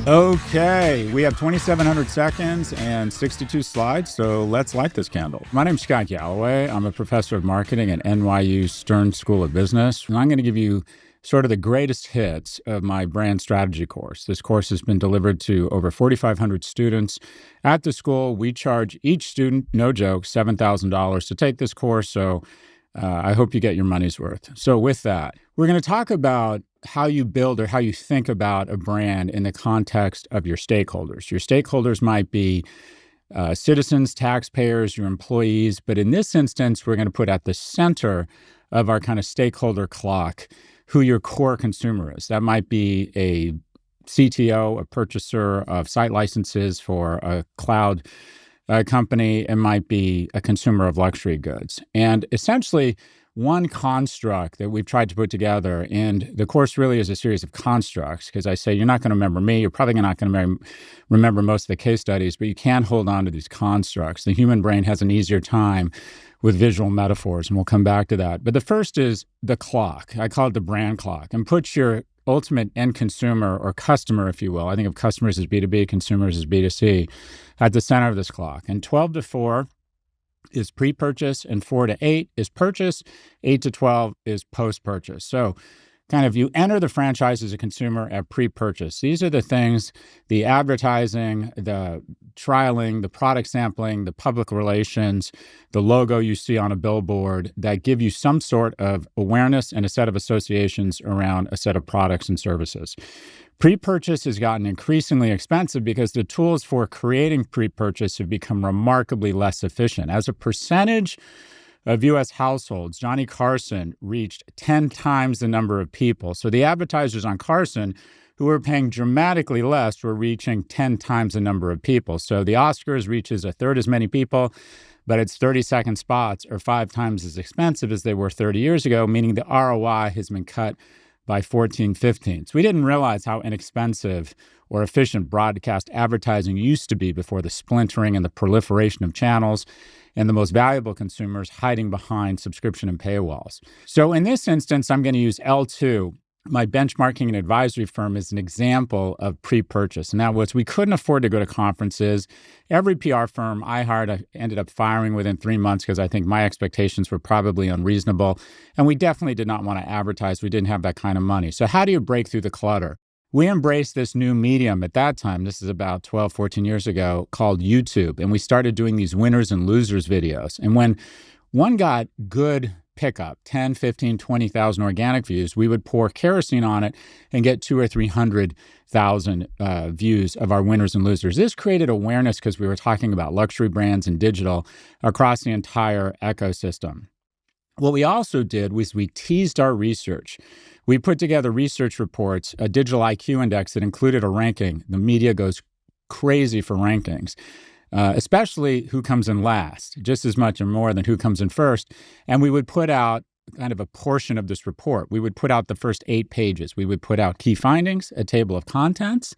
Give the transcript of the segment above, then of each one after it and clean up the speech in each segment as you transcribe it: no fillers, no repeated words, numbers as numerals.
Okay, we have 2,700 seconds and 62 slides, so let's light this candle. My name's Scott Galloway. I'm a professor of marketing at NYU Stern School of Business, and I'm going to give you sort of the greatest hits of my brand strategy course. This course has been delivered to over 4,500 students at the school. We charge each student, no joke, $7,000 to take this course, so I hope you get your money's worth. So with that, we're going to talk about how you build or how you think about a brand in the context of your stakeholders. Your stakeholders might be citizens, taxpayers, your employees, but in this instance, we're going to put at the center of our kind of stakeholder clock who your core consumer is. That might be a CTO, a purchaser of site licenses for a cloud company. It might be a consumer of luxury goods. And essentially, one construct that we've tried to put together, and the course really is a series of constructs, because I say you're not going to remember me, you're probably not going to remember most of the case studies, but you can hold on to these constructs. The human brain has an easier time with visual metaphors, and we'll come back to that. But the first is the clock. I call it the brand clock, and put your ultimate end consumer or customer, if you will. I think of customers as B2B, consumers as B2C, at the center of this clock. And 12 to 4 is pre-purchase, and 4 to 8 is purchase, 8 to 12 is post-purchase. So kind of you enter the franchise as a consumer at pre-purchase. These are the things, the advertising, the trialing, the product sampling, the public relations, the logo you see on a billboard that give you some sort of awareness and a set of associations around a set of products and services. Pre-purchase has gotten increasingly expensive because the tools for creating pre-purchase have become remarkably less efficient. As a percentage of U.S. households, Johnny Carson reached 10 times the number of people. So the advertisers on Carson who were paying dramatically less were reaching 10 times the number of people. So the Oscars reaches a third as many people, but its 30-second spots are 5 times as expensive as they were 30 years ago, meaning the ROI has been cut by 14/15. So we didn't realize how inexpensive or efficient broadcast advertising used to be before the splintering and the proliferation of channels and the most valuable consumers hiding behind subscription and paywalls. So in this instance, I'm going to use L2, my benchmarking and advisory firm, as an example of pre-purchase. And that was, we couldn't afford to go to conferences. Every PR firm I hired, I ended up firing within 3 months because I think my expectations were probably unreasonable. And we definitely did not want to advertise. We didn't have that kind of money. So how do you break through the clutter? We embraced this new medium at that time, this is about 12, 14 years ago, called YouTube. And we started doing these winners and losers videos. And when one got good pickup, 10, 15, 20,000 organic views, we would pour kerosene on it and get 200,000 or 300,000 views of our winners and losers. This created awareness because we were talking about luxury brands and digital across the entire ecosystem. What we also did was we teased our research. We put together research reports, a digital IQ index that included a ranking. The media goes crazy for rankings. Especially who comes in last, just as much or more than who comes in first. And we would put out kind of a portion of this report. We would put out the first 8 pages. We would put out key findings, a table of contents,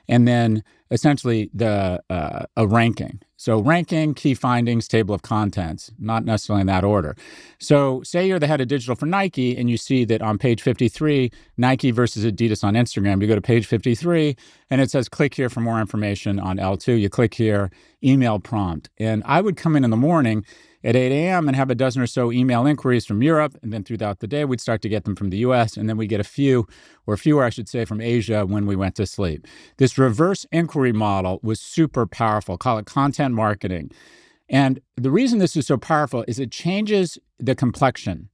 and then essentially a ranking. So ranking, key findings, table of contents, not necessarily in that order. So say you're the head of digital for Nike and you see that on page 53, Nike versus Adidas on Instagram, you go to page 53 and it says, click here for more information on L2. You click here, email prompt. And I would come in the morning at 8 a.m. and have a dozen or so email inquiries from Europe. And then throughout the day, we'd start to get them from the US. And then we get a few, or fewer, I should say, from Asia when we went to sleep. This reverse inquiry model was super powerful. Call it content marketing. And the reason this is so powerful is it changes the complexion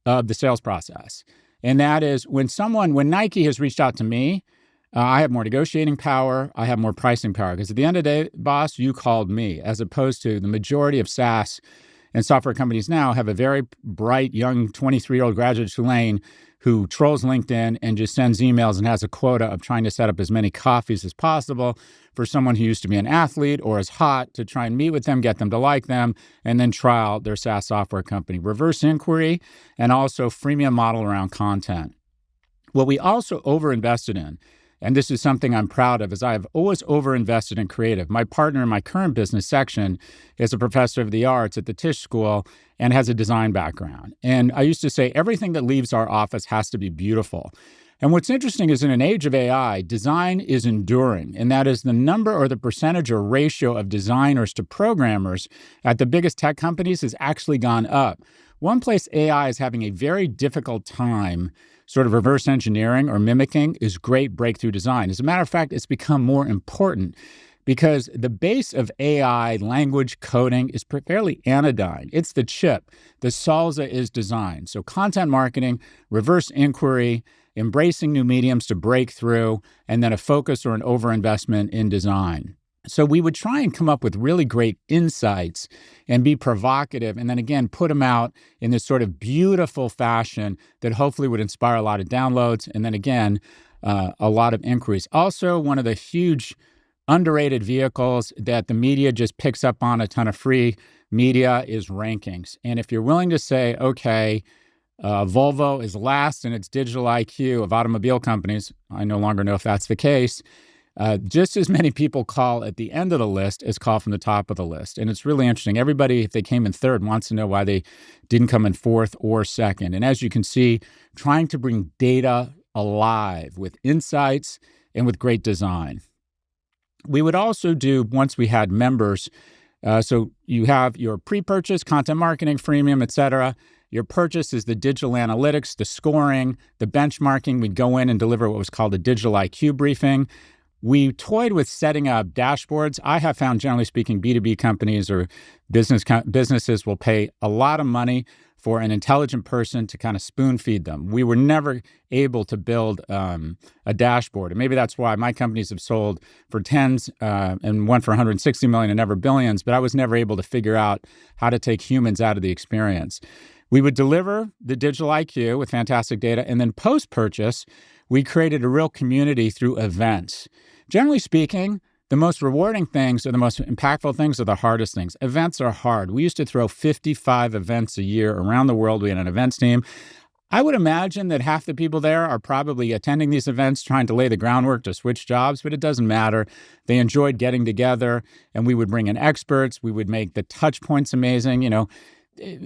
of the sales process. And that is when Nike has reached out to me, I have more negotiating power. I have more pricing power. Because at the end of the day, boss, you called me, as opposed to the majority of SaaS and software companies now have a very bright, young 23-year-old graduate of Tulane who trolls LinkedIn and just sends emails and has a quota of trying to set up as many coffees as possible for someone who used to be an athlete or is hot to try and meet with them, get them to like them, and then trial their SaaS software company. Reverse inquiry and also freemium model around content. What we also overinvested in, and this is something I'm proud of, is I have always overinvested in creative. My partner in my current business section is a professor of the arts at the Tisch School and has a design background. And I used to say everything that leaves our office has to be beautiful. And what's interesting is in an age of AI, design is enduring, and that is the number or the percentage or ratio of designers to programmers at the biggest tech companies has actually gone up. One place AI is having a very difficult time sort of reverse engineering or mimicking is great breakthrough design. As a matter of fact, it's become more important because the base of AI language coding is fairly anodyne. It's the chip. The salsa is design. So content marketing, reverse inquiry, embracing new mediums to break through, and then a focus or an overinvestment in design. So we would try and come up with really great insights and be provocative, and then again, put them out in this sort of beautiful fashion that hopefully would inspire a lot of downloads, and then again, a lot of inquiries. Also, one of the huge underrated vehicles that the media just picks up on a ton of free media is rankings. And if you're willing to say, okay, Volvo is last in its digital IQ of automobile companies, I no longer know if that's the case, just as many people call at the end of the list as call from the top of the list. And it's really interesting. Everybody, if they came in third, wants to know why they didn't come in fourth or second. And as you can see, trying to bring data alive with insights and with great design. We would also do, once we had members, so you have your pre-purchase, content marketing, freemium, et cetera. Your purchase is the digital analytics, the scoring, the benchmarking. We'd go in and deliver what was called a digital IQ briefing. We toyed with setting up dashboards. I have found, generally speaking, B2B companies or businesses will pay a lot of money for an intelligent person to kind of spoon feed them. We were never able to build a dashboard. And maybe that's why my companies have sold for tens and one for 160 million and never billions, but I was never able to figure out how to take humans out of the experience. We would deliver the digital IQ with fantastic data, and then post-purchase, we created a real community through events. Generally speaking, the most rewarding things or the most impactful things are the hardest things. Events are hard. We used to throw 55 events a year around the world. We had an events team. I would imagine that half the people there are probably attending these events, trying to lay the groundwork to switch jobs, but it doesn't matter. They enjoyed getting together, and we would bring in experts. We would make the touch points amazing. You know,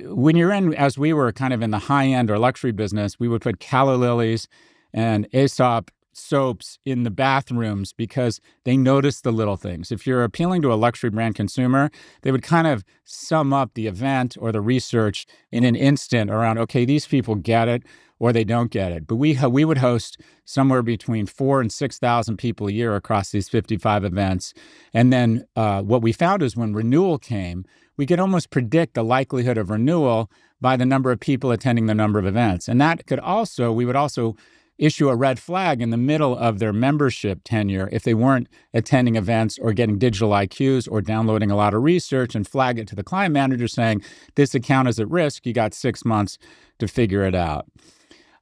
when you're in, as we were kind of in the high end or luxury business, we would put calla lilies and Aesop soaps in the bathrooms because they notice the little things. If you're appealing to a luxury brand consumer, they would kind of sum up the event or the research in an instant around, okay, these people get it or they don't get it. But we would host somewhere between 4,000 and 6,000 people a year across these 55 events. And then what we found is when renewal came, we could almost predict the likelihood of renewal by the number of people attending the number of events. And that could also, we would also issue a red flag in the middle of their membership tenure if they weren't attending events or getting digital IQs or downloading a lot of research, and flag it to the client manager saying, this account is at risk. You got 6 months to figure it out.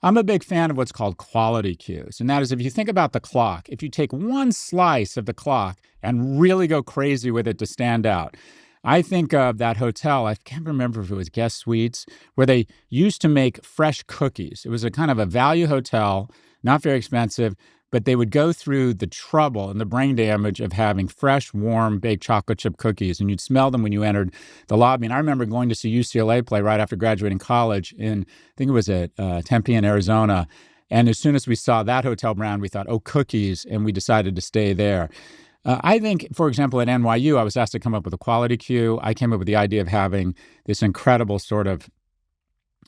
I'm a big fan of what's called quality cues. And that is, if you think about the clock, if you take one slice of the clock and really go crazy with it to stand out. I think of that hotel, I can't remember if it was Guest Suites, where they used to make fresh cookies. It was a kind of a value hotel, not very expensive, but they would go through the trouble and the brain damage of having fresh, warm, baked chocolate chip cookies, and you'd smell them when you entered the lobby. And I remember going to see UCLA play right after graduating college in, I think it was at Tempe in Arizona. And as soon as we saw that hotel brand, we thought, oh, cookies, and we decided to stay there. I think, for example, at NYU, I was asked to come up with a quality cue. I came up with the idea of having this incredible sort of,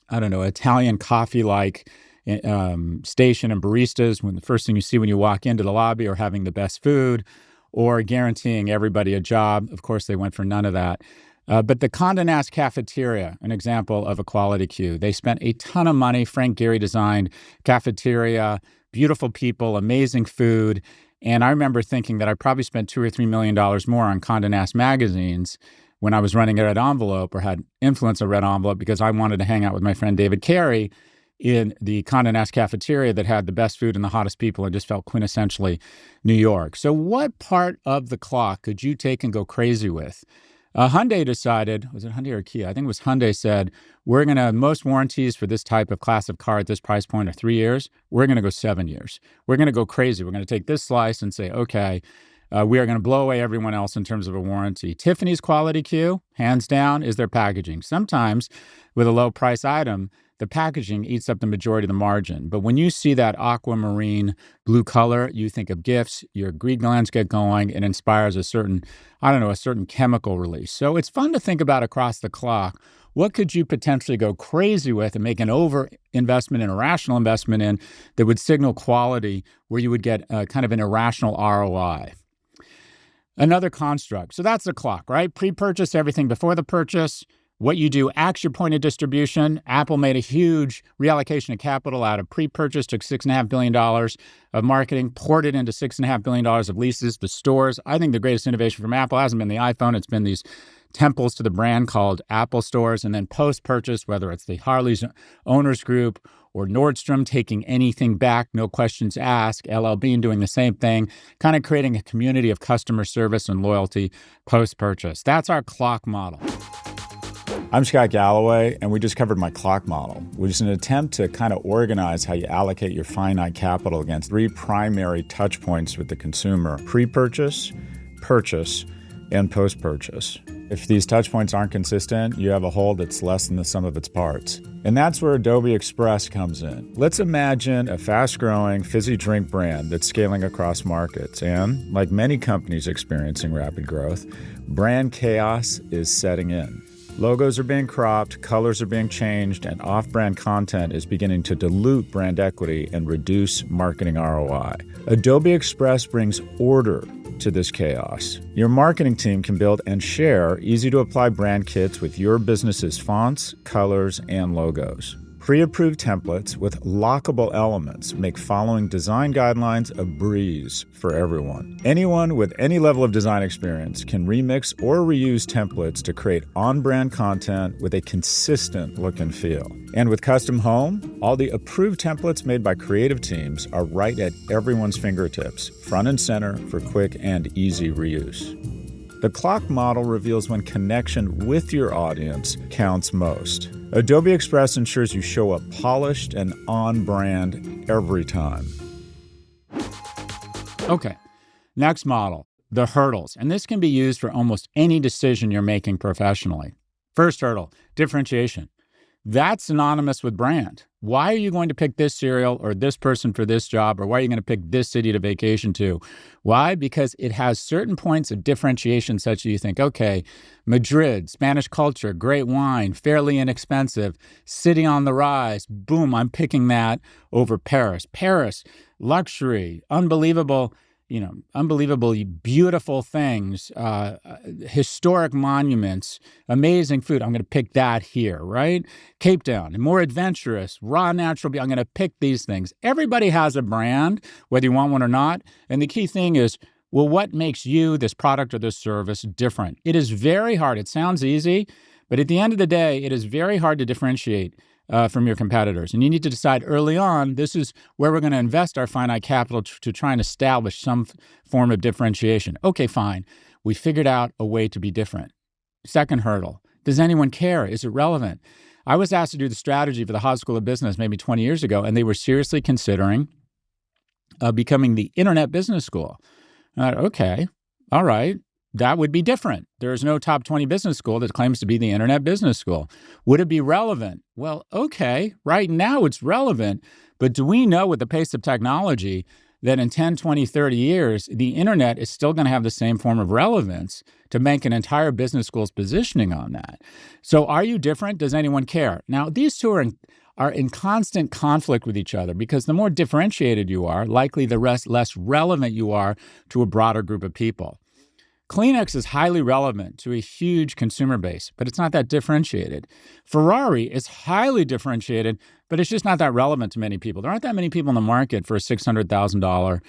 I don't know, Italian coffee-like station and baristas when the first thing you see when you walk into the lobby are having the best food or guaranteeing everybody a job. Of course, they went for none of that. But the Condé Nast Cafeteria, an example of a quality cue. They spent a ton of money. Frank Gehry designed cafeteria, beautiful people, amazing food. And I remember thinking that I probably spent $2 or $3 million more on Condé Nast magazines when I was running a Red Envelope or had influence of Red Envelope because I wanted to hang out with my friend David Carey in the Condé Nast cafeteria that had the best food and the hottest people and just felt quintessentially New York. So what part of the clock could you take and go crazy with? Hyundai decided, was it Hyundai or Kia? I think it was Hyundai said, we're going to, most warranties for this type of class of car at this price point are 3 years. We're going to go 7 years. We're going to go crazy. We're going to take this slice and say, okay, we are going to blow away everyone else in terms of a warranty. Tiffany's quality cue, hands down, is their packaging. Sometimes with a low price item, the packaging eats up the majority of the margin. But when you see that aquamarine blue color, you think of gifts, your greed glands get going, it inspires a certain chemical release. So it's fun to think about across the clock. What could you potentially go crazy with and make an over investment and a rational investment in that would signal quality where you would get kind of an irrational ROI? Another construct. So that's the clock, right? Pre-purchase, everything before the purchase. What you do, axe your point of distribution. Apple made a huge reallocation of capital out of pre-purchase, took $6.5 billion of marketing, poured it into $6.5 billion of leases. The stores, I think the greatest innovation from Apple hasn't been the iPhone. It's been these temples to the brand called Apple stores. And then post-purchase, whether it's the Harley's Owners Group or Nordstrom taking anything back, no questions asked, LL Bean doing the same thing, kind of creating a community of customer service and loyalty post-purchase. That's our clock model. I'm Scott Galloway, and we just covered my clock model, which is an attempt to kind of organize how you allocate your finite capital against 3 primary touch points with the consumer: pre-purchase, purchase, and post-purchase. If these touch points aren't consistent, you have a whole that's less than the sum of its parts. And that's where Adobe Express comes in. Let's imagine a fast-growing fizzy drink brand that's scaling across markets. And like many companies experiencing rapid growth, brand chaos is setting in. Logos are being cropped, colors are being changed, and off-brand content is beginning to dilute brand equity and reduce marketing ROI. Adobe Express brings order to this chaos. Your marketing team can build and share easy-to-apply brand kits with your business's fonts, colors, and logos. Pre-approved templates with lockable elements make following design guidelines a breeze for everyone. Anyone with any level of design experience can remix or reuse templates to create on-brand content with a consistent look and feel. And with Custom Home, all the approved templates made by creative teams are right at everyone's fingertips, front and center for quick and easy reuse. The clock model reveals when connection with your audience counts most. Adobe Express ensures you show up polished and on brand every time. Okay, next model, the hurdles. And this can be used for almost any decision you're making professionally. First hurdle, differentiation. That's synonymous with brand. Why are you going to pick this cereal or this person for this job, or why are you going to pick this city to vacation to? Why? Because it has certain points of differentiation such that you think, okay, Madrid, Spanish culture, great wine, fairly inexpensive, city on the rise, boom, I'm picking that over Paris. Paris, luxury, unbelievably beautiful things, historic monuments, amazing food. I'm going to pick that here, right? Cape Town, more adventurous, raw natural beauty. I'm going to pick these things. Everybody has a brand, whether you want one or not. And the key thing is, well, what makes you, this product or this service, different? It is very hard. It sounds easy, but at the end of the day, it is very hard to differentiate from your competitors. And you need to decide early on, this is where we're going to invest our finite capital to try and establish some form of differentiation. Okay, fine. We figured out a way to be different. Second hurdle, does anyone care? Is it relevant? I was asked to do the strategy for the Hot School of Business maybe 20 years ago, and they were seriously considering becoming the Internet Business School. And I thought, okay, all right. That would be different. There is no top 20 business school that claims to be the Internet Business School. Would it be relevant? Well, okay, right now it's relevant, but do we know with the pace of technology that in 10, 20, 30 years, the Internet is still going to have the same form of relevance to make an entire business school's positioning on that? So are you different? Does anyone care? Now, these two are in constant conflict with each other because the more differentiated you are, likely the less relevant you are to a broader group of people. Kleenex is highly relevant to a huge consumer base, but it's not that differentiated. Ferrari is highly differentiated, but it's just not that relevant to many people. There aren't that many people in the market for a $600,000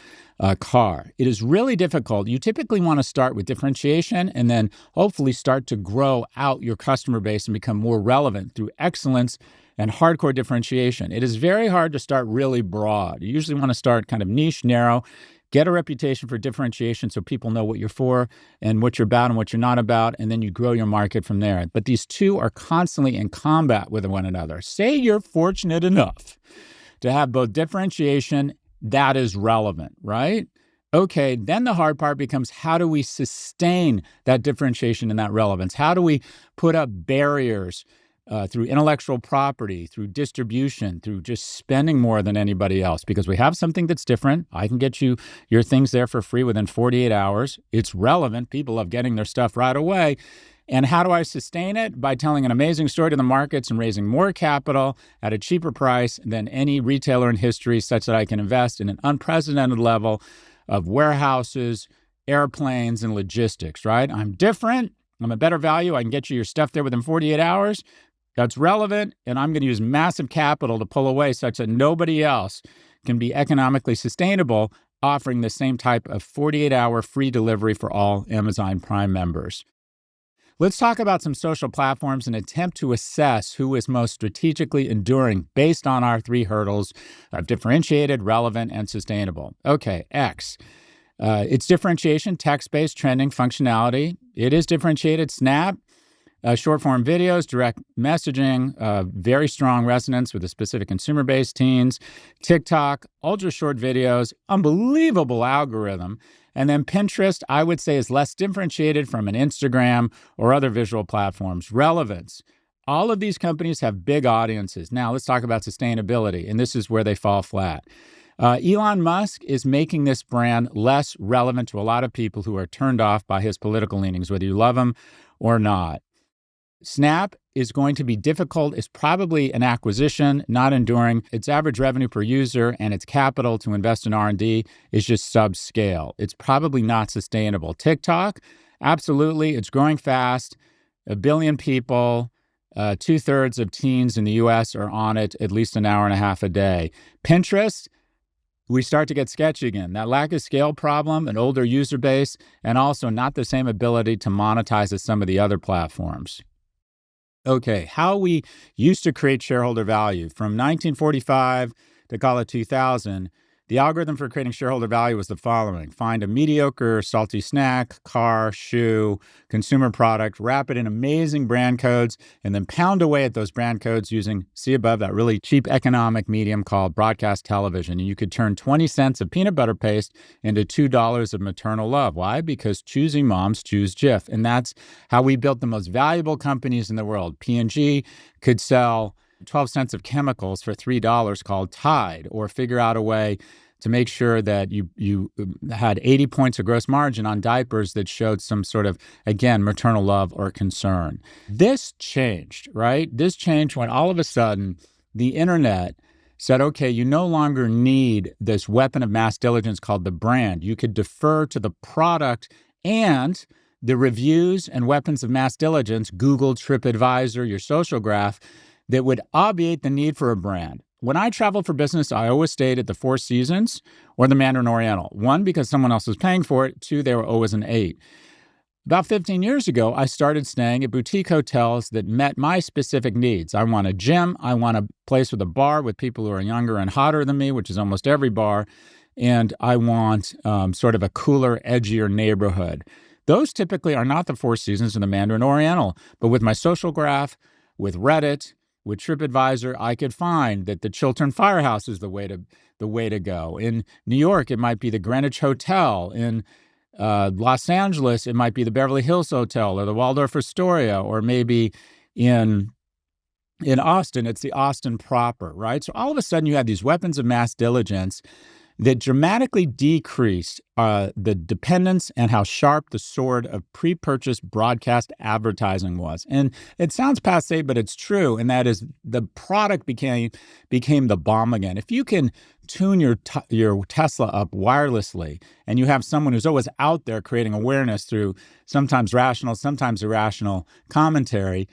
car. It is really difficult. You typically want to start with differentiation and then hopefully start to grow out your customer base and become more relevant through excellence and hardcore differentiation. It is very hard to start really broad. You usually want to start kind of niche, narrow, get a reputation for differentiation so people know what you're for and what you're about and what you're not about, and then you grow your market from there. But these two are constantly in combat with one another. Say you're fortunate enough to have both differentiation that is relevant, right? Okay, then the hard part becomes how do we sustain that differentiation and that relevance? How do we put up barriers through intellectual property, through distribution, through just spending more than anybody else, because we have something that's different. I can get you your things there for free within 48 hours. It's relevant. People love getting their stuff right away. And how do I sustain it? By telling an amazing story to the markets and raising more capital at a cheaper price than any retailer in history, such that I can invest in an unprecedented level of warehouses, airplanes, and logistics, right? I'm different. I'm a better value. I can get you your stuff there within 48 hours. That's relevant, and I'm going to use massive capital to pull away such that nobody else can be economically sustainable offering the same type of 48-hour free delivery for all Amazon Prime members. Let's talk about some social platforms and attempt to assess who is most strategically enduring based on our three hurdles of differentiated, relevant, and sustainable. Okay, X. It's differentiation, text-based, trending, functionality. It is differentiated. Snap. Short-form videos, direct messaging, very strong resonance with a specific consumer base, teens. TikTok, ultra-short videos, unbelievable algorithm. And then Pinterest, I would say, is less differentiated from an Instagram or other visual platforms. Relevance. All of these companies have big audiences. Now, let's talk about sustainability, and this is where they fall flat. Elon Musk is making this brand less relevant to a lot of people who are turned off by his political leanings, whether you love him or not. Snap is going to be difficult. It's probably an acquisition, not enduring. Its average revenue per user and its capital to invest in R&D is just subscale. It's probably not sustainable. TikTok, absolutely. It's growing fast. 1 billion people, 2/3 of teens in the U.S. are on it at least an hour and a half a day. Pinterest, we start to get sketchy again. That lack of scale problem, an older user base, and also not the same ability to monetize as some of the other platforms. Okay, how we used to create shareholder value. From 1945 to call it 2000, the algorithm for creating shareholder value was the following. Find a mediocre salty snack, car, shoe, consumer product, wrap it in amazing brand codes, and then pound away at those brand codes using, see above, that really cheap economic medium called broadcast television. And you could turn 20 cents of peanut butter paste into $2 of maternal love. Why? Because choosy moms choose Jif. And that's how we built the most valuable companies in the world. P&G could sell 12 cents of chemicals for $3 called Tide, or figure out a way to make sure that you had 80 points of gross margin on diapers that showed some sort of, again, maternal love or concern. This changed, right? This changed when all of a sudden the internet said, okay, you no longer need this weapon of mass diligence called the brand. You could defer to the product and the reviews and weapons of mass diligence, Google, TripAdvisor, your social graph, that would obviate the need for a brand. When I traveled for business, I always stayed at the Four Seasons or the Mandarin Oriental. One, because someone else was paying for it. Two, they were always an 8. About 15 years ago, I started staying at boutique hotels that met my specific needs. I want a gym. I want a place with a bar with people who are younger and hotter than me, which is almost every bar. And I want sort of a cooler, edgier neighborhood. Those typically are not the Four Seasons or the Mandarin Oriental. But with my social graph, with Reddit, with TripAdvisor, I could find that the Chiltern Firehouse is the way to go. In New York, it might be the Greenwich Hotel. In Los Angeles, it might be the Beverly Hills Hotel or the Waldorf Astoria, or maybe in Austin, it's the Austin proper, right? So all of a sudden, you had these weapons of mass diligence that dramatically decreased the dependence and how sharp the sword of pre-purchase broadcast advertising was. And it sounds passé, but it's true, and that is the product became the bomb again. If you can tune your Tesla up wirelessly, and you have someone who's always out there creating awareness through sometimes rational, sometimes irrational commentary,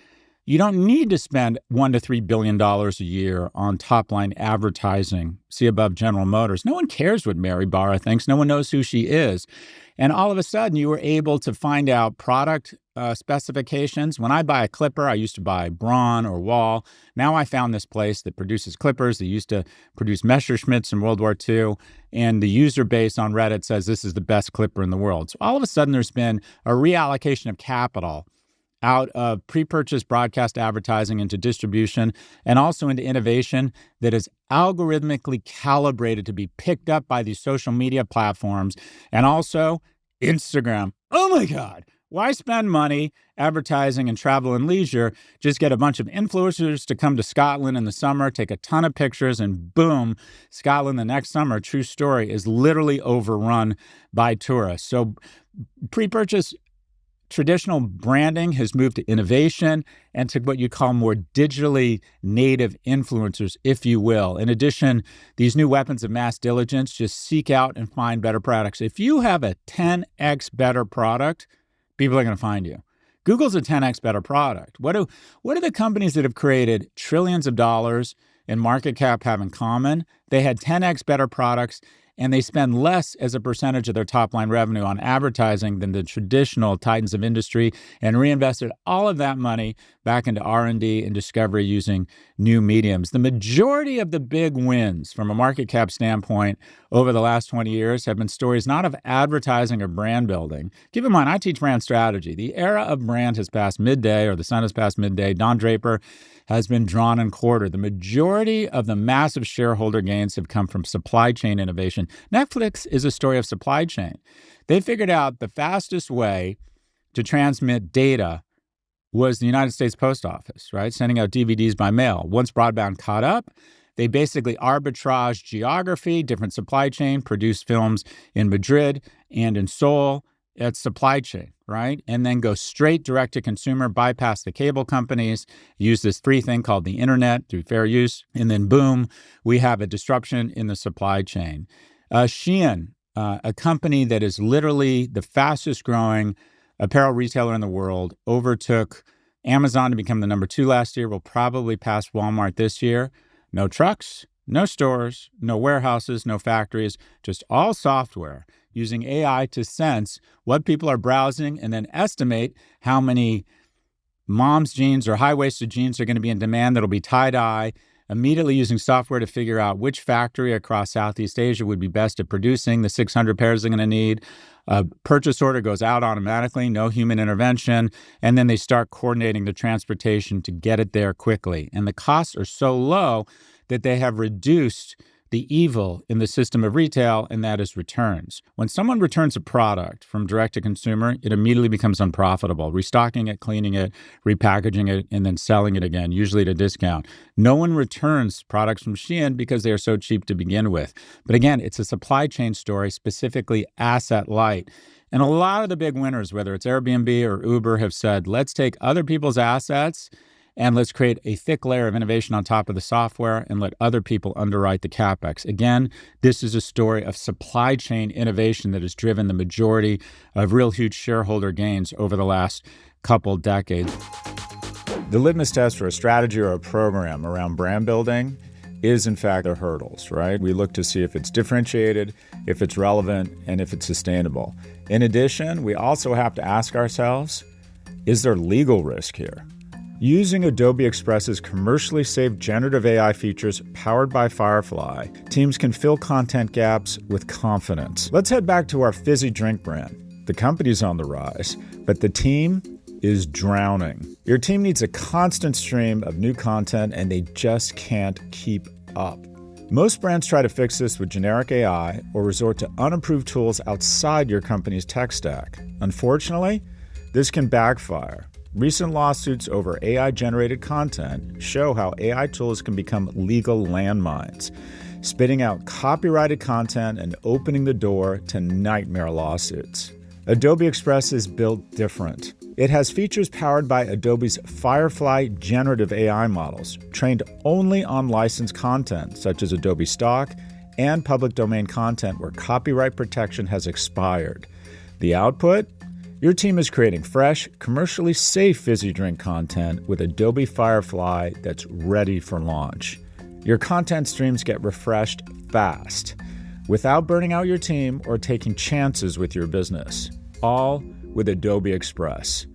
you don't need to spend $1 to $3 billion a year on top-line advertising. See above General Motors. No one cares what Mary Barra thinks. No one knows who she is. And all of a sudden, you were able to find out product specifications. When I buy a clipper, I used to buy Braun or Wall. Now I found this place that produces clippers. They used to produce Messerschmitts in World War II. And the user base on Reddit says this is the best clipper in the world. So all of a sudden, there's been a reallocation of capital out of pre-purchase broadcast advertising into distribution, and also into innovation that is algorithmically calibrated to be picked up by these social media platforms, and also Instagram. Oh my God, Why spend money advertising and travel and leisure? Just get a bunch of influencers to come to Scotland in the summer, take a ton of pictures, and boom, Scotland the next summer, true story, is literally overrun by tourists. So pre-purchase traditional branding has moved to innovation and to what you call more digitally native influencers, if you will. In addition, these new weapons of mass diligence just seek out and find better products. If you have a 10x better product, people are going to find you. Google's a 10x better product. What do the companies that have created trillions of dollars in market cap have in common? They had 10x better products, and they spend less as a percentage of their top-line revenue on advertising than the traditional titans of industry, and reinvested all of that money back into R&D and discovery using new mediums. The majority of the big wins from a market cap standpoint over the last 20 years have been stories not of advertising or brand building. Keep in mind, I teach brand strategy. The era of brand has passed midday, or the sun has passed midday. Don Draper has been drawn and quartered. The majority of the massive shareholder gains have come from supply chain innovation. Netflix is a story of supply chain. They figured out the fastest way to transmit data was the United States Post Office, right? Sending out DVDs by mail. Once broadband caught up, they basically arbitraged geography, different supply chain, produced films in Madrid and in Seoul. It's supply chain, right? And then go straight direct to consumer, bypass the cable companies, use this free thing called the internet through fair use. And then boom, we have a disruption in the supply chain. Shein, a company that is literally the fastest growing apparel retailer in the world, overtook Amazon to become the number 2 last year, will probably pass Walmart this year. No trucks, no stores, no warehouses, no factories, just all software using AI to sense what people are browsing and then estimate how many mom's jeans or high-waisted jeans are going to be in demand that'll be tie-dye, immediately using software to figure out which factory across Southeast Asia would be best at producing the 600 pairs they're going to need. A purchase order goes out automatically, no human intervention, and then they start coordinating the transportation to get it there quickly. And the costs are so low that they have reduced the evil in the system of retail, and that is returns. When someone returns a product from direct to consumer, it immediately becomes unprofitable. Restocking it, cleaning it, repackaging it, and then selling it again, usually at a discount. No one returns products from Shein because they are so cheap to begin with. But again, it's a supply chain story, specifically asset light. And a lot of the big winners, whether it's Airbnb or Uber, have said, let's take other people's assets and let's create a thick layer of innovation on top of the software and let other people underwrite the CapEx. Again, this is a story of supply chain innovation that has driven the majority of real huge shareholder gains over the last couple decades. The litmus test for a strategy or a program around brand building is, in fact, the hurdles, right? We look to see if it's differentiated, if it's relevant, and if it's sustainable. In addition, we also have to ask ourselves, is there legal risk here? Using Adobe Express's commercially safe generative AI features powered by Firefly, teams can fill content gaps with confidence. Let's head back to our fizzy drink brand. The company's on the rise, but the team is drowning. Your team needs a constant stream of new content, and they just can't keep up. Most brands try to fix this with generic AI or resort to unapproved tools outside your company's tech stack. Unfortunately, this can backfire. Recent lawsuits over AI-generated content show how AI tools can become legal landmines, spitting out copyrighted content and opening the door to nightmare lawsuits. Adobe Express is built different. It has features powered by Adobe's Firefly generative AI models, trained only on licensed content, such as Adobe Stock and public domain content where copyright protection has expired. The output? Your team is creating fresh, commercially safe fizzy drink content with Adobe Firefly that's ready for launch. Your content streams get refreshed fast, without burning out your team or taking chances with your business. All with Adobe Express.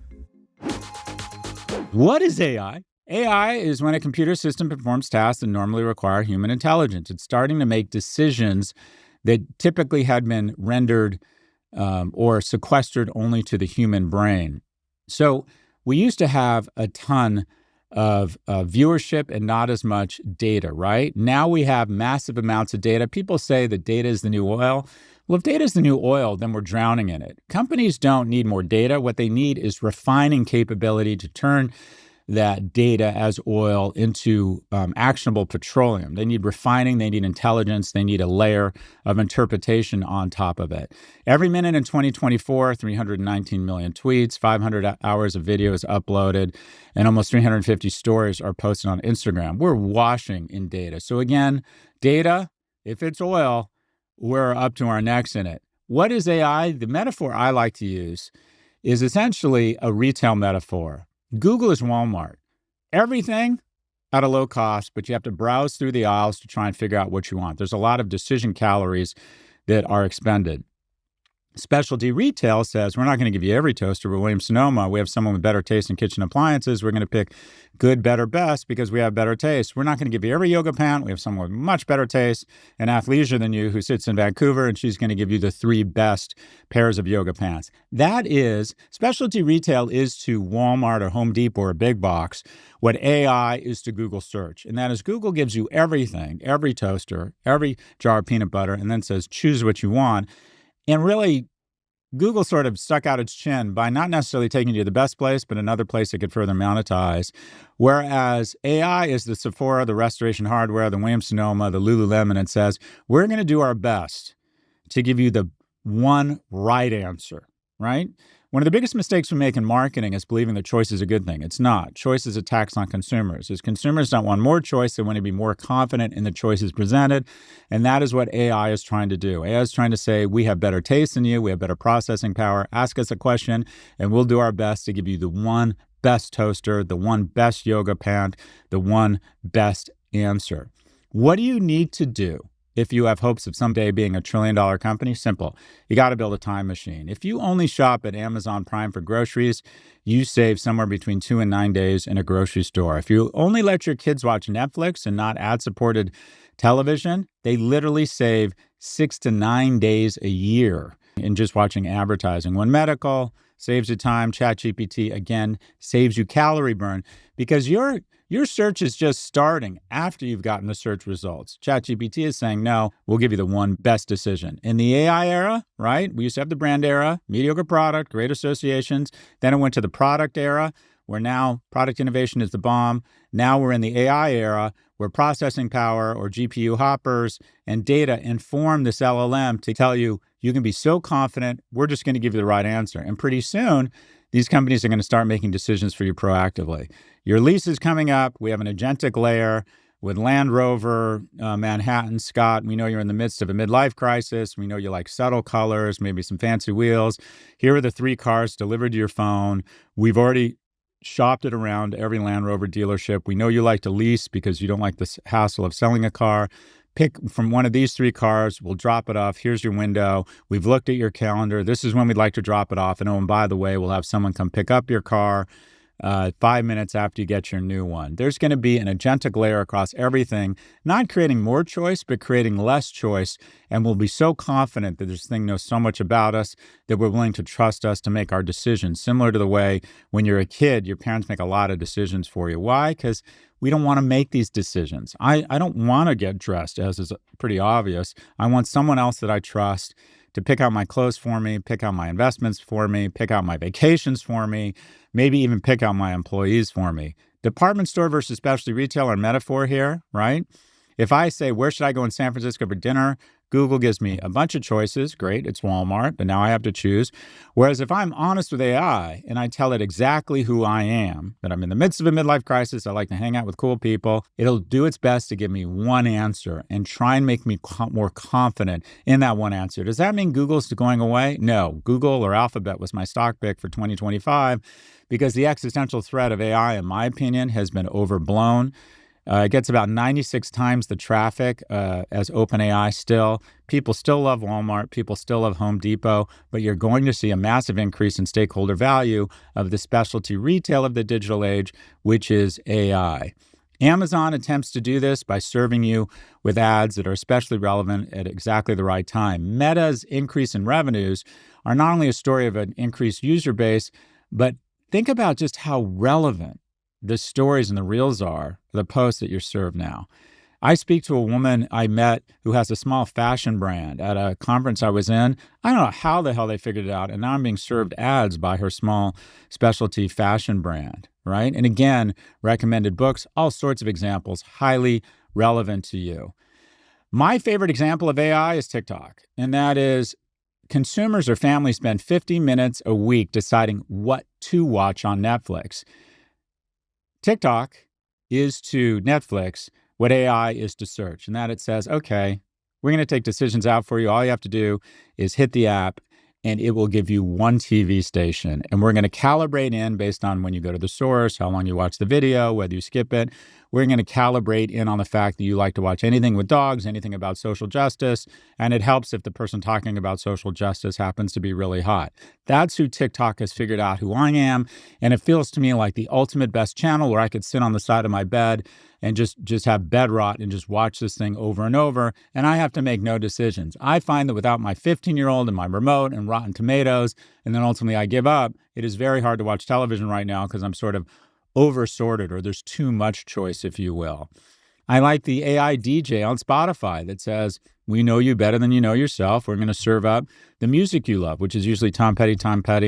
What is AI? AI is when a computer system performs tasks that normally require human intelligence. It's starting to make decisions that typically had been rendered or sequestered only to the human brain. So we used to have a ton of viewership and not as much data, right? Now we have massive amounts of data. People say that data is the new oil. Well, if data is the new oil, then we're drowning in it. Companies don't need more data. What they need is refining capability to turn that data as oil into actionable petroleum. They need refining, they need intelligence, they need a layer of interpretation on top of it. Every minute in 2024, 319 million tweets, 500 hours of videos uploaded, and almost 350 stories are posted on Instagram. We're washing in data. So again, data, if it's oil, we're up to our necks in it. What is AI? The metaphor I like to use is essentially a retail metaphor. Google is Walmart. Everything at a low cost, but you have to browse through the aisles to try and figure out what you want. There's a lot of decision calories that are expended. Specialty retail says, we're not going to give you every toaster. We're Williams-Sonoma. We have someone with better taste in kitchen appliances. We're going to pick good, better, best because we have better taste. We're not going to give you every yoga pant. We have someone with much better taste and athleisure than you who sits in Vancouver, and she's going to give you the 3 best pairs of yoga pants. That is, specialty retail is to Walmart or Home Depot or a big box what AI is to Google search. And that is Google gives you everything, every toaster, every jar of peanut butter, and then says, choose what you want. And really, Google sort of stuck out its chin by not necessarily taking you to the best place, but another place it could further monetize. Whereas AI is the Sephora, the Restoration Hardware, the Williams-Sonoma, the Lululemon, and says, we're going to do our best to give you the one right answer, right? One of the biggest mistakes we make in marketing is believing that choice is a good thing. It's not. Choice is a tax on consumers. As consumers don't want more choice, they want to be more confident in the choices presented. And that is what AI is trying to do. AI is trying to say, we have better taste than you. We have better processing power. Ask us a question, and we'll do our best to give you the one best toaster, the one best yoga pant, the one best answer. What do you need to do if you have hopes of someday being a $1 trillion company? Simple. You got to build a time machine. If you only shop at Amazon Prime for groceries, you save somewhere between 2 and 9 days in a grocery store. If you only let your kids watch Netflix and not ad-supported television, they literally save 6 to 9 days a year in just watching advertising. When medical saves you time, ChatGPT, again, saves you calorie burn because your search is just starting after you've gotten the search results. ChatGPT is saying, no, we'll give you the one best decision. In the AI era, right, we used to have the brand era, mediocre product, great associations. Then it went to the product era, where now product innovation is the bomb. Now we're in the AI era, where processing power or GPU hoppers and data inform this LLM to tell you, you can be so confident, we're just going to give you the right answer. And pretty soon, these companies are going to start making decisions for you proactively. Your lease is coming up. We have an agentic layer with Land Rover, Manhattan, Scott. We know you're in the midst of a midlife crisis. We know you like subtle colors, maybe some fancy wheels. Here are the 3 cars delivered to your phone. We've already shopped it around every Land Rover dealership. We know you like to lease because you don't like the hassle of selling a car. Pick from one of these 3 cars. We'll drop it off. Here's your window. We've looked at your calendar. This is when we'd like to drop it off. And oh, and by the way, we'll have someone come pick up your car 5 minutes after you get your new one. There's going to be an agentic layer across everything, not creating more choice, but creating less choice. And we'll be so confident that this thing knows so much about us that we're willing to trust us to make our decisions. Similar to the way when you're a kid, your parents make a lot of decisions for you. Why? Because we don't want to make these decisions. I don't want to get dressed, as is pretty obvious. I want someone else that I trust to pick out my clothes for me, pick out my investments for me, pick out my vacations for me, maybe even pick out my employees for me. Department store versus specialty retail are metaphor here, right? If I say, where should I go in San Francisco for dinner? Google gives me a bunch of choices. Great, it's Walmart, but now I have to choose. Whereas if I'm honest with AI and I tell it exactly who I am, that I'm in the midst of a midlife crisis, I like to hang out with cool people, it'll do its best to give me one answer and try and make me more confident in that one answer. Does that mean Google's going away? No. Google or Alphabet was my stock pick for 2025 because the existential threat of AI, in my opinion, has been overblown. It gets about 96 times the traffic as OpenAI still. People still love Walmart. People still love Home Depot. But you're going to see a massive increase in stakeholder value of the specialty retail of the digital age, which is AI. Amazon attempts to do this by serving you with ads that are especially relevant at exactly the right time. Meta's increase in revenues are not only a story of an increased user base, but think about just how relevant the stories and the reels are, the posts that you're served now. I speak to a woman I met who has a small fashion brand at a conference I was in. I don't know how the hell they figured it out. And now I'm being served ads by her small specialty fashion brand, right? And again, recommended books, all sorts of examples, highly relevant to you. My favorite example of AI is TikTok. And that is consumers or families spend 50 minutes a week deciding what to watch on Netflix. TikTok is to Netflix what AI is to search, and that it says, okay, we're going to take decisions out for you. All you have to do is hit the app, and it will give you one TV station. And we're going to calibrate in based on when you go to the source, how long you watch the video, whether you skip it. We're going to calibrate in on the fact that you like to watch anything with dogs, anything about social justice, and it helps if the person talking about social justice happens to be really hot. That's who TikTok has figured out who I am, and it feels to me like the ultimate best channel where I could sit on the side of my bed and just have bed rot and just watch this thing over and over, and I have to make no decisions. I find that without my 15-year-old and my remote and Rotten Tomatoes, and then ultimately I give up, it is very hard to watch television right now because I'm sort of over-sorted, or there's too much choice, if you will. I like the AI DJ on Spotify that says, we know you better than you know yourself. We're going to serve up the music you love, which is usually Tom Petty,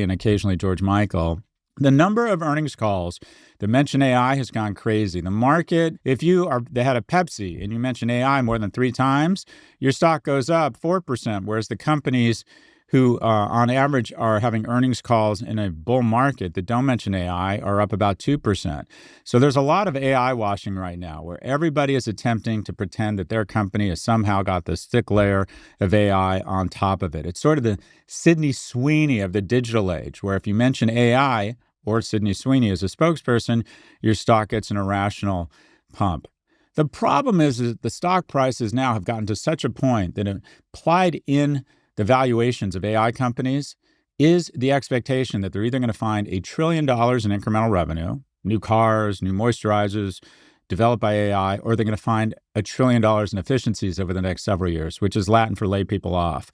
and occasionally George Michael. The number of earnings calls that mention AI has gone crazy. The market, if they had a Pepsi and you mention AI more than 3 times, your stock goes up 4%, whereas the companies who on average are having earnings calls in a bull market that don't mention AI are up about 2%. So there's a lot of AI washing right now where everybody is attempting to pretend that their company has somehow got this thick layer of AI on top of it. It's sort of the Sydney Sweeney of the digital age, where if you mention AI or Sydney Sweeney as a spokesperson, your stock gets an irrational pump. The problem is that the stock prices now have gotten to such a point that implied in the valuations of AI companies is the expectation that they're either going to find $1 trillion in incremental revenue, new cars, new moisturizers developed by AI, or they're going to find $1 trillion in efficiencies over the next several years, which is Latin for lay people off.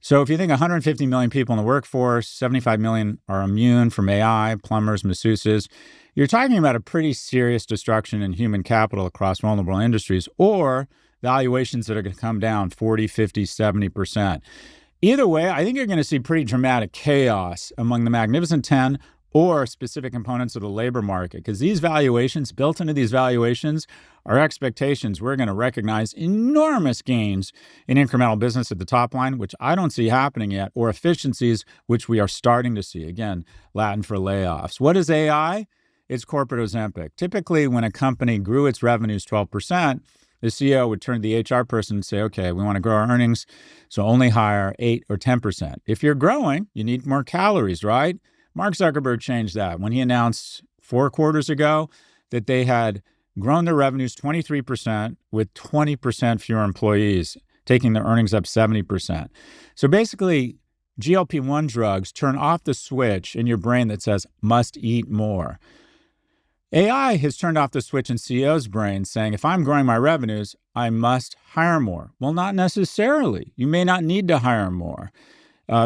So if you think 150 million people in the workforce, 75 million are immune from AI, plumbers, masseuses, you're talking about a pretty serious destruction in human capital across vulnerable industries, or valuations that are going to come down 40, 50, 70%. Either way, I think you're going to see pretty dramatic chaos among the Magnificent 10 or specific components of the labor market, because these valuations, built into these valuations, are expectations we're going to recognize enormous gains in incremental business at the top line, which I don't see happening yet, or efficiencies, which we are starting to see. Again, Latin for layoffs. What is AI? It's corporate Ozempic. Typically, when a company grew its revenues 12%, the CEO would turn to the HR person and say, okay, we want to grow our earnings, so only hire 8 or 10%. If you're growing, you need more calories, right? Mark Zuckerberg changed that when he announced 4 quarters ago that they had grown their revenues 23% with 20% fewer employees, taking their earnings up 70%. So basically, GLP-1 drugs turn off the switch in your brain that says, must eat more. AI has turned off the switch in CEO's brain saying, if I'm growing my revenues, I must hire more. Well, not necessarily. You may not need to hire more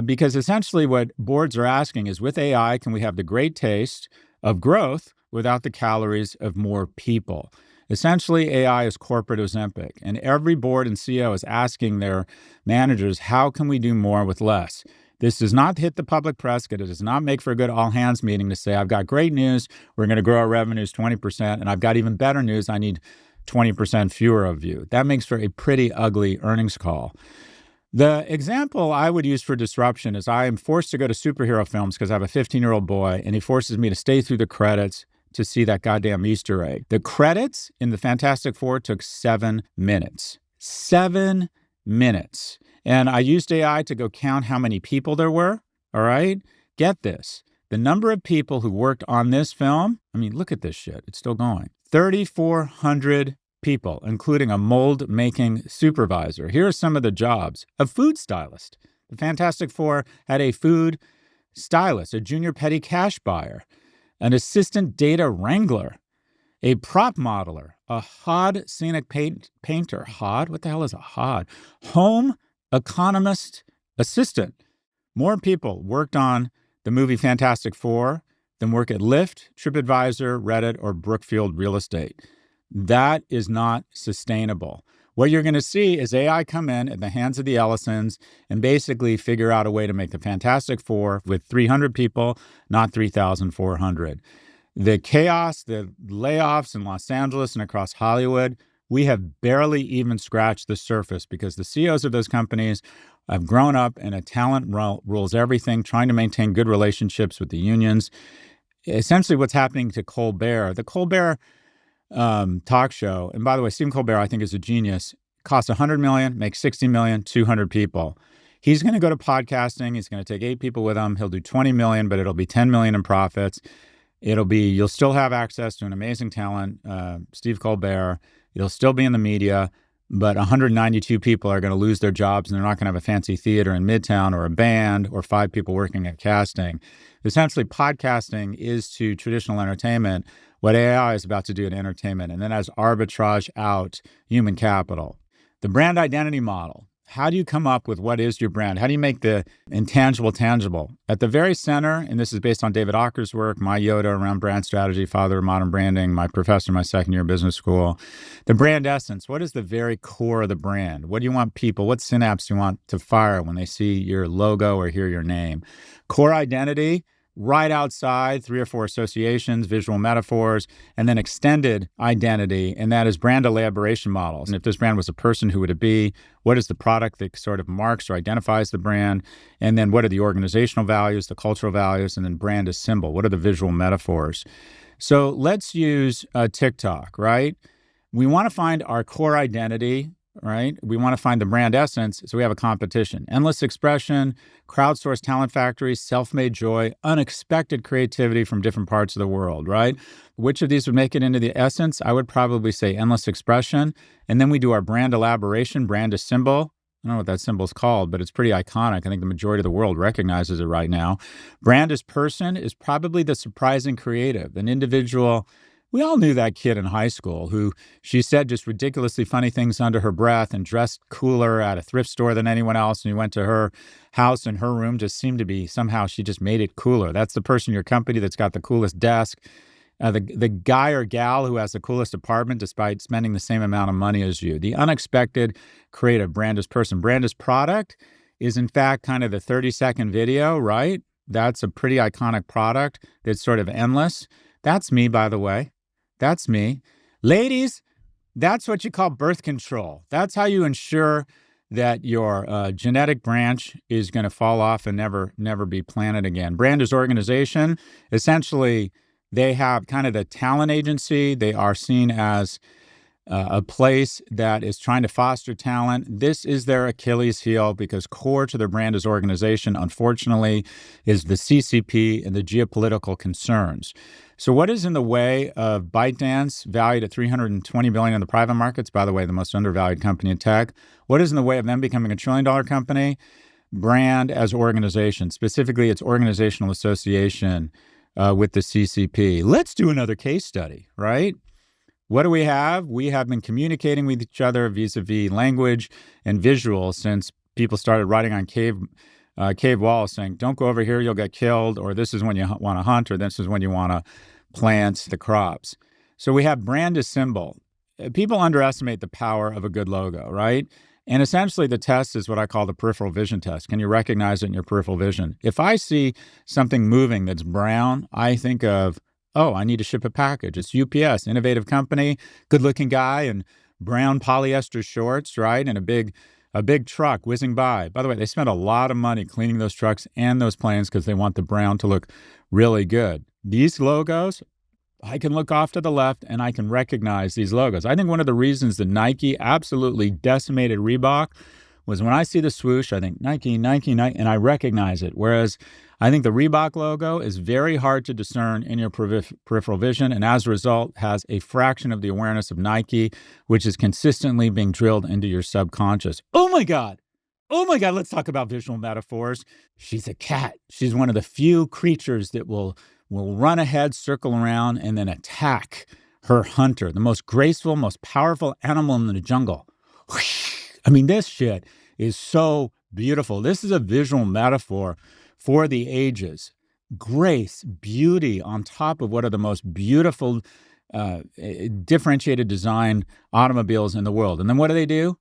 because essentially what boards are asking is, with AI, can we have the great taste of growth without the calories of more people? Essentially, AI is corporate Ozempic, and every board and CEO is asking their managers, how can we do more with less? This does not hit the public press. It does not make for a good all-hands meeting to say, I've got great news. We're going to grow our revenues 20%, and I've got even better news. I need 20% fewer of you. That makes for a pretty ugly earnings call. The example I would use for disruption is I am forced to go to superhero films because I have a 15-year-old boy, and he forces me to stay through the credits to see that goddamn Easter egg. The credits in the Fantastic Four took 7 minutes. 7 minutes. And I used AI to go count how many people there were, all right? Get this. The number of people who worked on this film, I mean, look at this shit. It's still going. 3,400 people, including a mold-making supervisor. Here are some of the jobs. A food stylist. The Fantastic Four had a food stylist, a junior petty cash buyer, an assistant data wrangler, a prop modeler, a HOD scenic painter. HOD? What the hell is a HOD? Home economist assistant. More people worked on the movie Fantastic Four than work at Lyft, TripAdvisor, Reddit, or Brookfield Real Estate. That is not sustainable. What you're going to see is AI come in the hands of the Ellisons and basically figure out a way to make the Fantastic Four with 300 people, not 3,400. The chaos, the layoffs in Los Angeles and across Hollywood, we have barely even scratched the surface because the CEOs of those companies have grown up in a talent rules everything, trying to maintain good relationships with the unions. Essentially, what's happening to Colbert, the Colbert talk show, and by the way, Stephen Colbert, I think, is a genius, costs $100 million, makes $60 million, 200 people. He's going to go to podcasting. He's going to take 8 people with him. He'll do $20 million, but it'll be $10 million in profits. You'll still have access to an amazing talent, Steve Colbert. You'll still be in the media, but 192 people are going to lose their jobs, and they're not going to have a fancy theater in Midtown or a band or 5 people working at casting. Essentially, podcasting is to traditional entertainment what AI is about to do in entertainment, and then as arbitrage out human capital. The brand identity model. How do you come up with what is your brand? How do you make the intangible tangible? At the very center, and this is based on David Ocker's work, my Yoda around brand strategy, father of modern branding, my professor in my second year of business school, the brand essence. What is the very core of the brand? What do you want people, what synapse do you want to fire when they see your logo or hear your name? Core identity, right outside, 3 or 4 associations, visual metaphors, and then extended identity, and that is brand elaboration models. And if this brand was a person, who would it be? What is the product that sort of marks or identifies the brand? And then what are the organizational values, the cultural values, and then brand as symbol? What are the visual metaphors? So let's use TikTok, right? We want to find our core identity, right? We want to find the brand essence, so we have a competition. Endless expression, crowdsourced talent factories, self-made joy, unexpected creativity from different parts of the world, right? Which of these would make it into the essence? I would probably say endless expression. And then we do our brand elaboration, brand as symbol. I don't know what that symbol is called, but it's pretty iconic. I think the majority of the world recognizes it right now. Brand as person is probably the surprising creative, an individual. We all knew that kid in high school who she said just ridiculously funny things under her breath and dressed cooler at a thrift store than anyone else. And you went to her house and her room just seemed to be somehow she just made it cooler. That's the person in your company that's got the coolest desk, the guy or gal who has the coolest apartment despite spending the same amount of money as you. The unexpected creative brand as person. Brand as product is in fact kind of the 30-second video, right? That's a pretty iconic product that's sort of endless. That's me, by the way. That's me. Ladies, that's what you call birth control. That's how you ensure that your genetic branch is going to fall off and never be planted again. Brand as organization. Essentially, they have kind of the talent agency. They are seen as a place that is trying to foster talent. This is their Achilles heel because core to their brand as organization, unfortunately, is the CCP and the geopolitical concerns. So what is in the way of ByteDance, valued at $320 billion in the private markets, by the way, the most undervalued company in tech? What is in the way of them becoming $1 trillion company? Brand as organization, specifically its organizational association with the CCP. Let's do another case study, right? What do we have? We have been communicating with each other vis-a-vis language and visuals since people started writing on cave walls saying, don't go over here, you'll get killed, or this is when you want to hunt, or this is when you want to plant the crops. So we have brand as symbol. People underestimate the power of a good logo, right? And essentially the test is what I call the peripheral vision test. Can you recognize it in your peripheral vision? If I see something moving that's brown, I think of, oh, I need to ship a package. It's UPS, innovative company, good-looking guy in brown polyester shorts, right? And a big truck whizzing by. By the way, they spent a lot of money cleaning those trucks and those planes because they want the brown to look really good. These logos, I can look off to the left and I can recognize these logos. I think one of the reasons that Nike absolutely decimated Reebok was when I see the swoosh, I think Nike, Nike, Nike, and I recognize it. Whereas I think the Reebok logo is very hard to discern in your peripheral vision, and as a result has a fraction of the awareness of Nike, which is consistently being drilled into your subconscious. Oh my God, let's talk about visual metaphors. She's a cat. She's one of the few creatures that will run ahead, circle around, and then attack her hunter, the most graceful, most powerful animal in the jungle. I mean, this shit is so beautiful. This is a visual metaphor for the ages. grace, beauty on top of what are the most beautiful, differentiated design automobiles in the world. And then what do?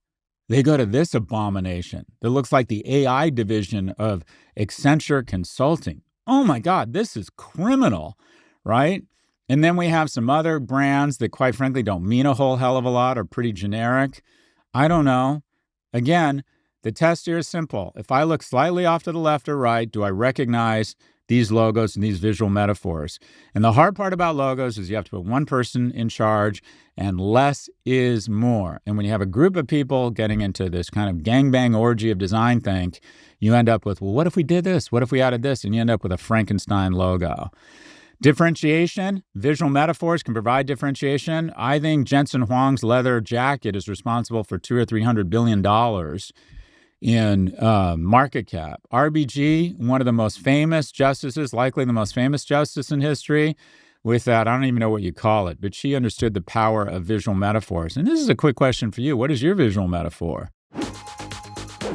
They go to this abomination that looks like the AI division of Accenture Consulting. Oh my God, this is criminal, right? And then we have some other brands that, quite frankly, don't mean a whole hell of a lot, are pretty generic. I don't know. Again, the test here is simple. If I look slightly off to the left or right, do I recognize these logos and these visual metaphors? And the hard part about logos is you have to put one person in charge, and less is more. And when you have a group of people getting into this kind of gangbang orgy of design think, you end up with, well, what if we did this? What if we added this? And you end up with a Frankenstein logo. Differentiation, visual metaphors can provide differentiation. I think Jensen Huang's leather jacket is responsible for $200 or $300 billion in market cap. RBG, one of the most famous justices, likely the most famous justice in history. With that, I don't even know what you call it, but she understood the power of visual metaphors. And this is a quick question for you. What is your visual metaphor?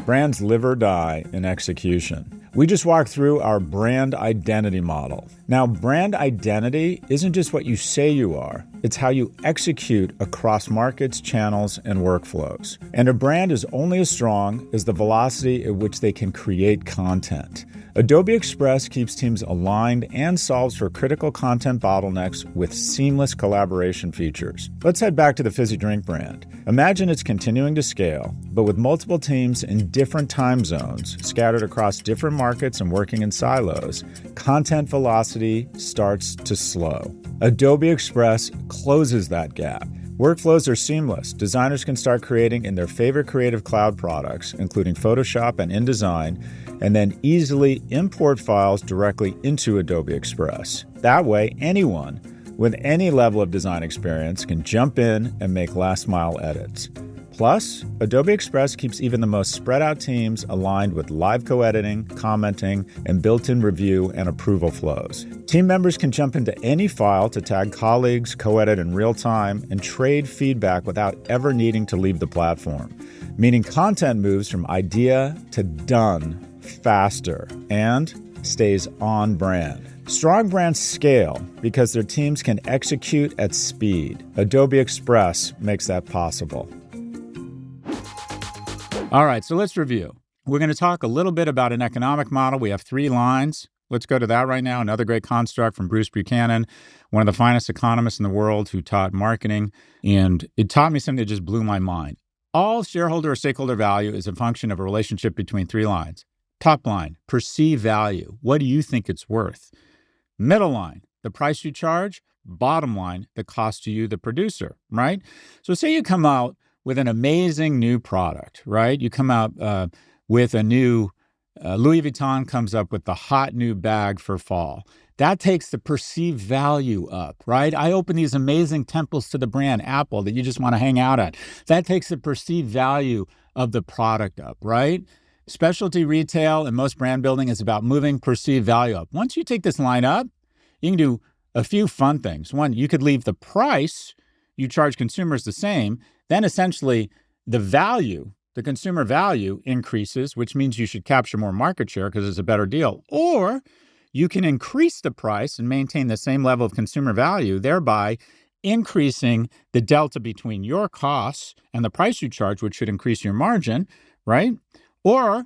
Brands live or die in execution. We just walked through our brand identity model. Now, brand identity isn't just what you say you are, it's how you execute across markets, channels, and workflows. And a brand is only as strong as the velocity at which they can create content. Adobe Express keeps teams aligned and solves for critical content bottlenecks with seamless collaboration features. Let's head back to the fizzy drink brand. Imagine it's continuing to scale, but with multiple teams in different time zones, scattered across different markets and working in silos, content velocity starts to slow. Adobe Express closes that gap. Workflows are seamless. Designers can start creating in their favorite Creative Cloud products, including Photoshop and InDesign, and then easily import files directly into Adobe Express. That way, anyone with any level of design experience can jump in and make last-mile edits. Plus, Adobe Express keeps even the most spread-out teams aligned with live co-editing, commenting, and built-in review and approval flows. Team members can jump into any file to tag colleagues, co-edit in real time, and trade feedback without ever needing to leave the platform, meaning content moves from idea to done faster and stays on brand. Strong brands scale because their teams can execute at speed. Adobe Express makes that possible. All right, so let's review. We're going to talk a little bit about an economic model. We have 3 lines. Let's go to that right now. Another great construct from Bruce Buchanan, one of the finest economists in the world who taught marketing. And it taught me something that just blew my mind. All shareholder or stakeholder value is a function of a relationship between 3 lines. Top line, perceived value. What do you think it's worth? Middle line, the price you charge. Bottom line, the cost to you, the producer, right? So say you come out with an amazing new product, right? You come out with a new, Louis Vuitton comes up with the hot new bag for fall. That takes the perceived value up, right? I open these amazing temples to the brand, Apple, that you just want to hang out at. That takes the perceived value of the product up, right? Specialty retail and most brand building is about moving perceived value up. Once you take this line up, you can do a few fun things. One, you could leave the price you charge consumers the same. Then essentially the value, the consumer value increases, which means you should capture more market share because it's a better deal. Or you can increase the price and maintain the same level of consumer value, thereby increasing the delta between your costs and the price you charge, which should increase your margin, right? Or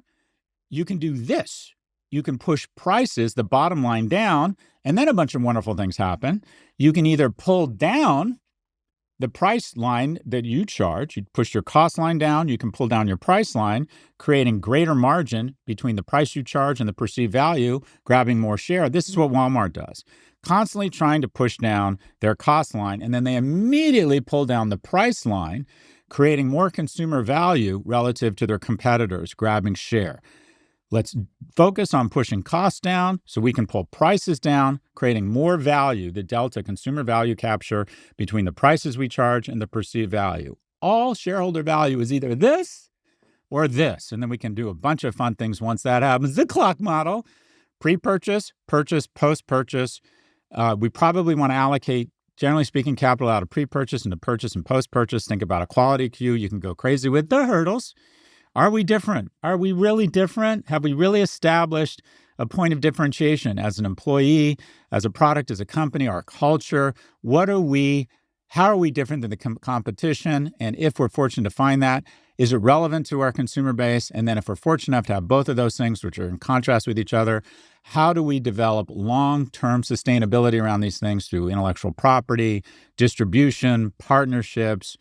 you can do this. You can push prices, the bottom line down, and then a bunch of wonderful things happen. You can either pull down the price line that you charge, you push your cost line down, you can pull down your price line, creating greater margin between the price you charge and the perceived value, grabbing more share. This is what Walmart does. Constantly trying to push down their cost line, and then they immediately pull down the price line, creating more consumer value relative to their competitors, grabbing share. Let's focus on pushing costs down so we can pull prices down, creating more value, the delta consumer value capture between the prices we charge and the perceived value. All shareholder value is either this or this. And then we can do a bunch of fun things once that happens. The clock model, pre-purchase, purchase, post-purchase. We probably want to allocate, generally speaking, capital out of pre-purchase into purchase and post-purchase. Think about a quality queue. You can go crazy with the hurdles. Are we different? Are we really different? Have we really established a point of differentiation as an employee, as a product, as a company, our culture? How are we different than the competition? And if we're fortunate to find that, is it relevant to our consumer base? And then if we're fortunate enough to have both of those things, which are in contrast with each other, how do we develop long-term sustainability around these things through intellectual property, distribution, partnerships,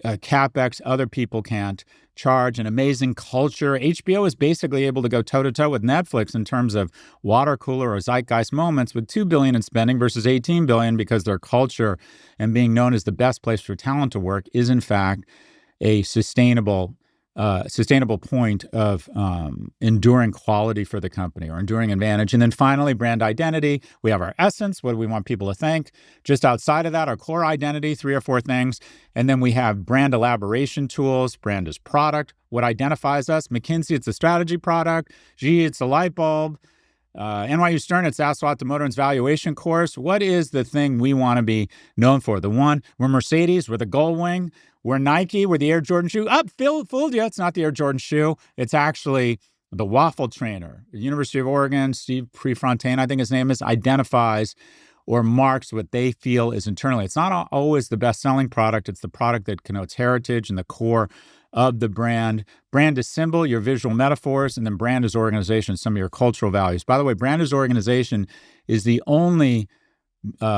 CapEx other people can't charge, an amazing culture? HBO is basically able to go toe-to-toe with Netflix in terms of water cooler or zeitgeist moments with $2 billion in spending versus $18 billion, because their culture and being known as the best place for talent to work is, in fact, a sustainable point of enduring quality for the company or enduring advantage. And then finally, brand identity. We have our essence. What do we want people to think? Just outside of that, our core identity, 3 or 4 things. And then we have brand elaboration tools. Brand is product. What identifies us? McKinsey, it's a strategy product. GE, it's a light bulb. NYU Stern, it's Ask Automotive's valuation course. What is the thing we want to be known for? We're Mercedes, we're the Gullwing, we're Nike, we're the Air Jordan shoe. Fooled you. It's not the Air Jordan shoe. It's actually the waffle trainer. The University of Oregon, Steve Prefontaine, I think his name is, identifies or marks what they feel is internally. It's not always the best-selling product. It's the product that connotes heritage and the core of the brand. Brand is symbol, your visual metaphors, and then brand is organization, some of your cultural values. By the way, brand is organization is the only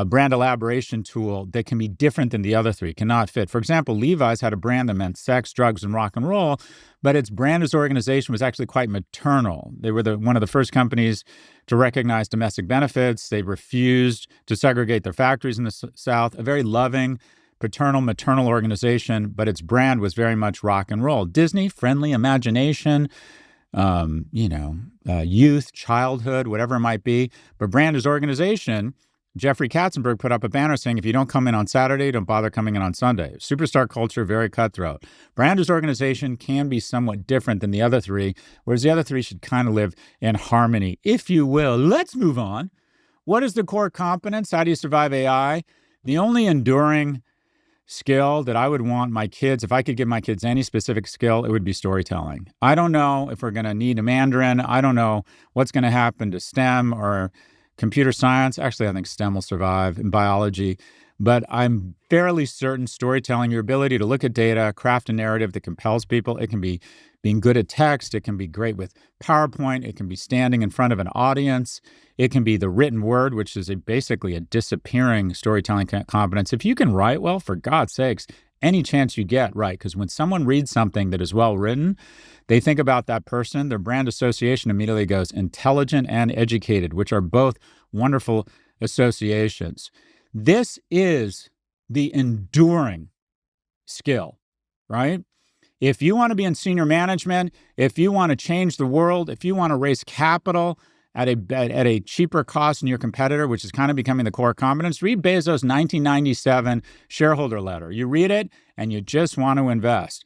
brand elaboration tool that can be different than the other 3, cannot fit. For example, Levi's had a brand that meant sex, drugs, and rock and roll, but its brand as organization was actually quite maternal. They were one of the first companies to recognize domestic benefits. They refused to segregate their factories in the South. A very loving, paternal, maternal organization, but its brand was very much rock and roll. Disney, friendly imagination, youth, childhood, whatever it might be. But brand is organization. Jeffrey Katzenberg put up a banner saying, if you don't come in on Saturday, don't bother coming in on Sunday. Superstar culture, very cutthroat. Brand as organization can be somewhat different than the other 3, whereas the other 3 should kind of live in harmony, if you will. Let's move on. What is the core competence? How do you survive AI? The only enduring skill that I would want my kids, if I could give my kids any specific skill, it would be storytelling. I don't know if we're going to need a Mandarin. I don't know what's going to happen to STEM or computer science. Actually, I think STEM will survive, in biology. But I'm fairly certain storytelling, your ability to look at data, craft a narrative that compels people. It can be being good at text. It can be great with PowerPoint. It can be standing in front of an audience. It can be the written word, which is basically a disappearing storytelling competence. If you can write well, for God's sakes, any chance you get, right? Because when someone reads something that is well written, they think about that person. Their brand association immediately goes intelligent and educated, which are both wonderful associations. This is the enduring skill, right? If you want to be in senior management, if you want to change the world, if you want to raise capital at a cheaper cost than your competitor, which is kind of becoming the core competence, read Bezos' 1997 shareholder letter. You read it and you just want to invest.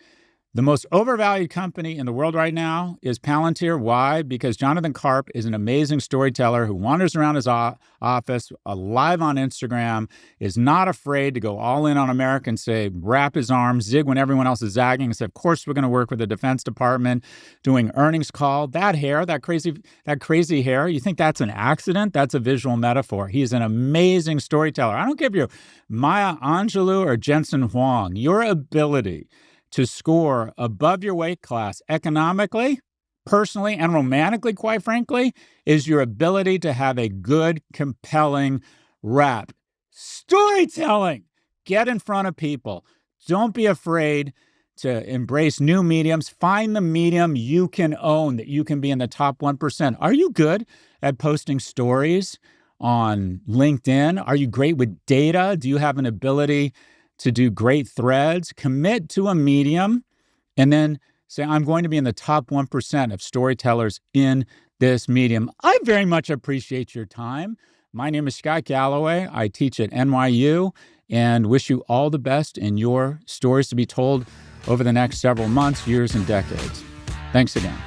The most overvalued company in the world right now is Palantir. Why? Because Jonathan Karp is an amazing storyteller who wanders around his office, live on Instagram, is not afraid to go all in on America and say, wrap his arms, zig when everyone else is zagging, and say, of course we're going to work with the Defense Department, doing earnings call. That hair, that crazy hair, you think that's an accident? That's a visual metaphor. He's an amazing storyteller. I don't care if you're Maya Angelou or Jensen Huang. Your ability to score above your weight class economically, personally, and romantically, quite frankly, is your ability to have a good, compelling rap. Storytelling. Get in front of people. Don't be afraid to embrace new mediums. Find the medium you can own, that you can be in the top 1%. Are you good at posting stories on LinkedIn? Are you great with data? Do you have an ability to do great threads? Commit to a medium and then say, I'm going to be in the top 1% of storytellers in this medium. I very much appreciate your time. My name is Scott Galloway. I teach at NYU and wish you all the best in your stories to be told over the next several months, years, and decades. Thanks again.